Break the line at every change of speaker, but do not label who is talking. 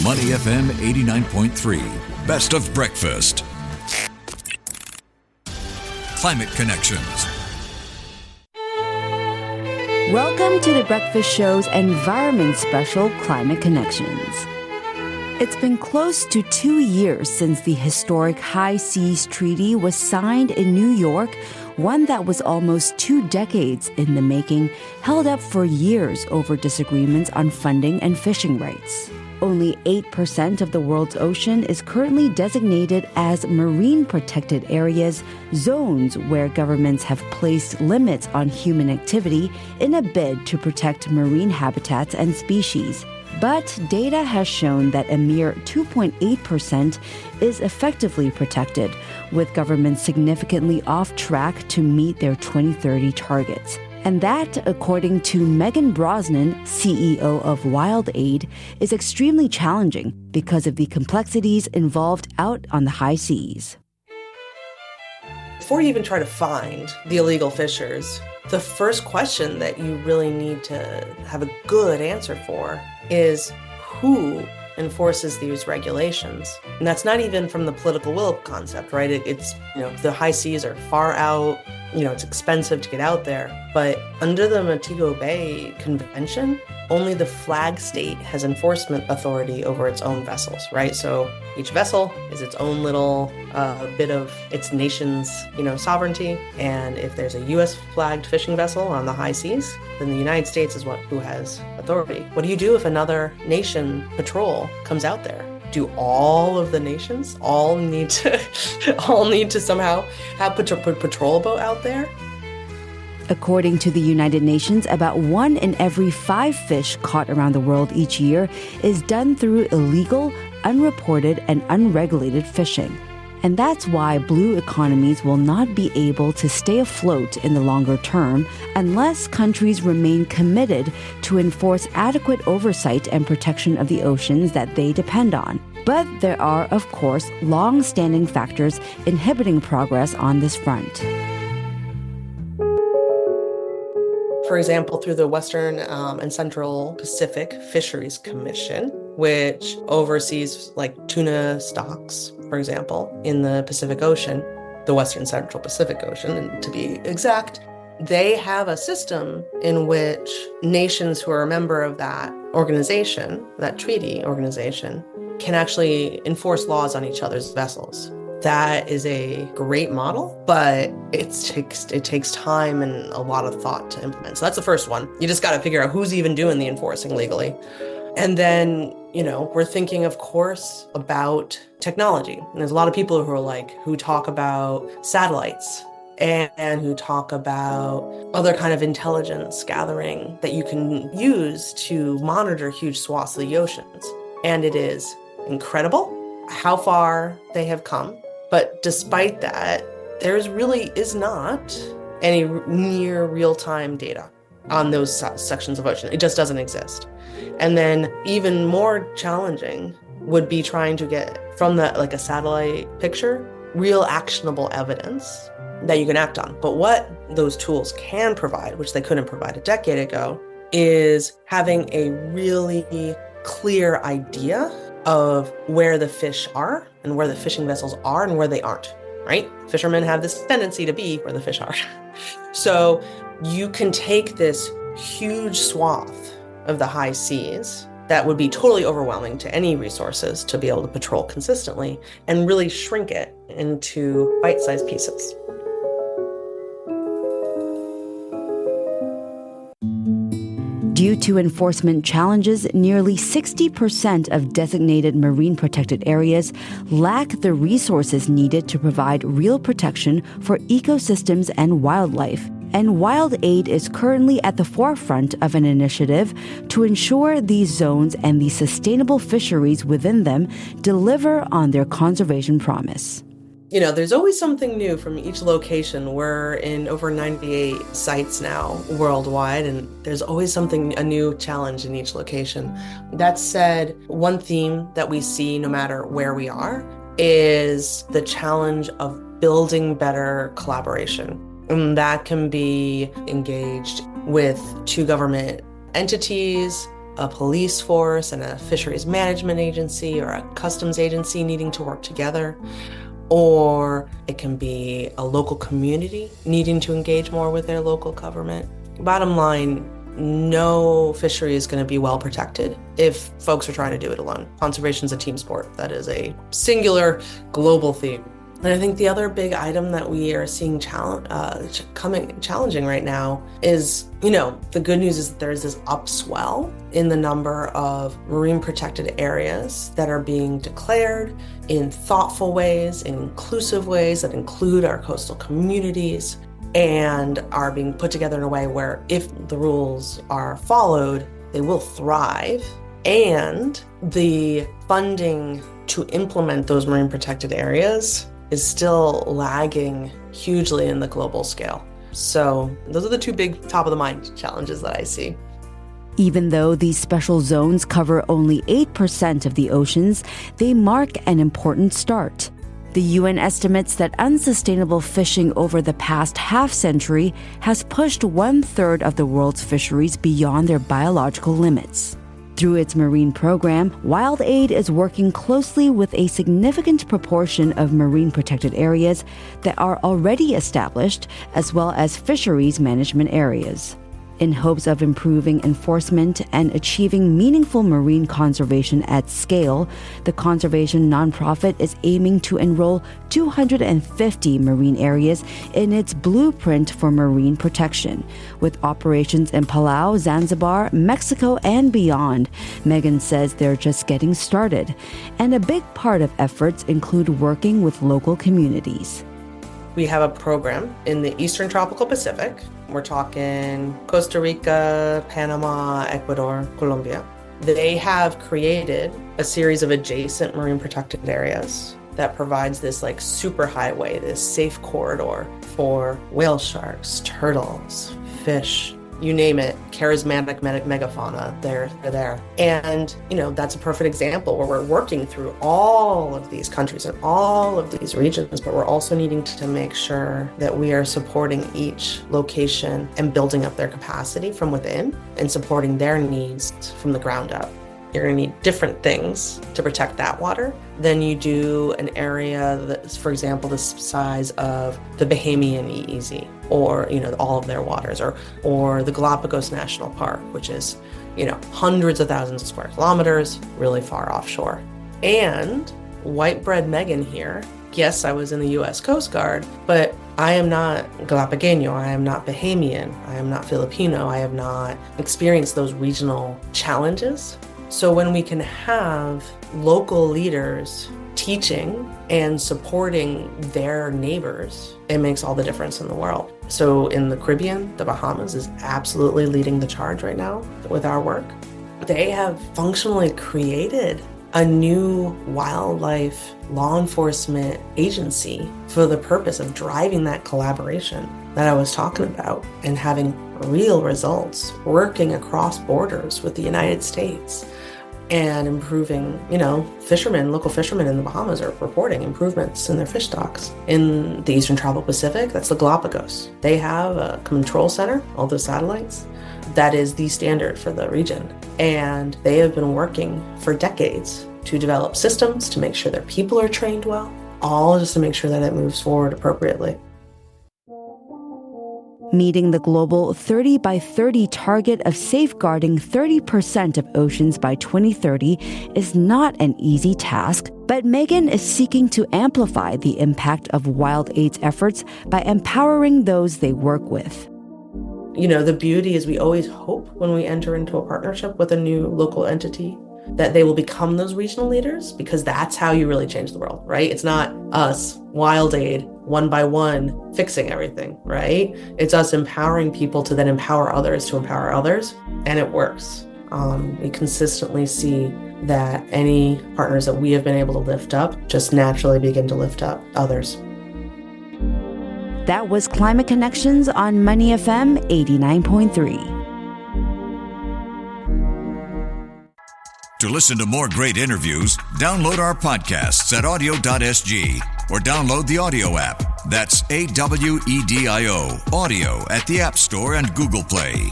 Money FM 89.3, best of breakfast. Climate Connections.
Welcome to the Breakfast Show's Environment Special, Climate Connections. It's been close to 2 years since the historic High Seas Treaty was signed in New York, one that was almost 2 decades in the making, held up for years over disagreements on funding and fishing rights. Only 8% of the world's ocean is currently designated as marine protected areas, zones where governments have placed limits on human activity in a bid to protect marine habitats and species. But data has shown that a mere 2.8% is effectively protected, with governments significantly off track to meet their 2030 targets. And that, according to Megan Brosnan, CEO of WildAid, is extremely challenging because of the complexities involved out on the high seas.
Before you even try to find the illegal fishers, the first question that you really need to have a good answer for is who enforces these regulations. And that's not even from the political will concept, right? It's the high seas are far out, it's expensive to get out there. But under the Montego Bay Convention, only the flag state has enforcement authority over its own vessels, right? So each vessel is its own little bit of its nation's, sovereignty. And if there's a U.S. flagged fishing vessel on the high seas, then the United States is who has authority. What do you do if another nation patrol comes out there? Do all of the nations all need to somehow have a patrol boat out there?
According to the United Nations, about 1 in every 5 fish caught around the world each year is done through illegal, unreported, and unregulated fishing. And that's why blue economies will not be able to stay afloat in the longer term unless countries remain committed to enforce adequate oversight and protection of the oceans that they depend on. But there are, of course, long-standing factors inhibiting progress on this front.
For example, through the Western and Central Pacific Fisheries Commission, which oversees tuna stocks, for example, in the Pacific Ocean, the Western Central Pacific Ocean, and to be exact, they have a system in which nations who are a member of that organization, that treaty organization, can actually enforce laws on each other's vessels. That is a great model, but it takes time and a lot of thought to implement. So that's the first one. You just got to figure out who's even doing the enforcing legally. And then, we're thinking, of course, about technology. And there's a lot of people who talk about satellites and who talk about other kind of intelligence gathering that you can use to monitor huge swaths of the oceans. And it is incredible how far they have come. But despite that, there really is not any near real-time data on those sections of ocean. It just doesn't exist. And then even more challenging would be trying to get from that, a satellite picture, real actionable evidence that you can act on. But what those tools can provide, which they couldn't provide a decade ago, is having a really clear idea of where the fish are and where the fishing vessels are and where they aren't, right? Fishermen have this tendency to be where the fish are. So you can take this huge swath of the high seas that would be totally overwhelming to any resources to be able to patrol consistently and really shrink it into bite-sized pieces.
Due to enforcement challenges, nearly 60% of designated marine protected areas lack the resources needed to provide real protection for ecosystems and wildlife. And WildAid is currently at the forefront of an initiative to ensure these zones and the sustainable fisheries within them deliver on their conservation promise.
There's always something new from each location. We're in over 98 sites now worldwide, and there's always a new challenge in each location. That said, one theme that we see no matter where we are is the challenge of building better collaboration. And that can be engaged with 2 government entities, a police force and a fisheries management agency or a customs agency needing to work together, or it can be a local community needing to engage more with their local government. Bottom line, no fishery is going to be well protected if folks are trying to do it alone. Conservation is a team sport. That is a singular global theme. And I think the other big item that we are seeing challenging right now is, the good news is that there is this upswell in the number of marine protected areas that are being declared in thoughtful ways, in inclusive ways that include our coastal communities, and are being put together in a way where if the rules are followed, they will thrive. And the funding to implement those marine protected areas is still lagging hugely in the global scale. So those are the two big top of the mind challenges that I see.
Even though these special zones cover only 8% of the oceans, they mark an important start. The UN estimates that unsustainable fishing over the past half-century has pushed 1/3 of the world's fisheries beyond their biological limits. Through its marine program, WildAid is working closely with a significant proportion of marine protected areas that are already established, as well as fisheries management areas. In hopes of improving enforcement and achieving meaningful marine conservation at scale, the conservation nonprofit is aiming to enroll 250 marine areas in its blueprint for marine protection, with operations in Palau, Zanzibar, Mexico, and beyond. Megan says they're just getting started, and a big part of efforts include working with local communities.
We have a program in the Eastern Tropical Pacific. We're talking Costa Rica, Panama, Ecuador, Colombia. They have created a series of adjacent marine protected areas that provides this super highway, this safe corridor for whale sharks, turtles, fish, you name it, charismatic megafauna, they're there. And, that's a perfect example where we're working through all of these countries and all of these regions, but we're also needing to make sure that we are supporting each location and building up their capacity from within and supporting their needs from the ground up. You're going to need different things to protect that water than you do an area that's, for example, the size of the Bahamian EEZ or, all of their waters, or the Galapagos National Park, which is, hundreds of thousands of square kilometers, really far offshore. And white bread Megan here, yes, I was in the U.S. Coast Guard, but I am not Galapageno, I am not Bahamian, I am not Filipino, I have not experienced those regional challenges. So when we can have local leaders teaching and supporting their neighbors, it makes all the difference in the world. So in the Caribbean, the Bahamas is absolutely leading the charge right now with our work. They have functionally created a new wildlife law enforcement agency for the purpose of driving that collaboration that I was talking about and having real results, working across borders with the United States and improving, local fishermen in the Bahamas are reporting improvements in their fish stocks. In the Eastern Tropical Pacific, that's the Galapagos. They have a control center, all those satellites, that is the standard for the region. And they have been working for decades to develop systems to make sure their people are trained well, all just to make sure that it moves forward appropriately.
Meeting the global 30 by 30 target of safeguarding 30% of oceans by 2030 is not an easy task, but Megan is seeking to amplify the impact of WildAid's efforts by empowering those they work with.
The beauty is we always hope when we enter into a partnership with a new local entity that they will become those regional leaders, because that's how you really change the world, right? It's not us, WildAid, one by one, fixing everything, right? It's us empowering people to then empower others to empower others, and it works. We consistently see that any partners that we have been able to lift up just naturally begin to lift up others.
That was Climate Connections on Money FM 89.3.
To listen to more great interviews, download our podcasts at audio.sg or download the audio app. That's AWEDIO, audio at the App Store and Google Play.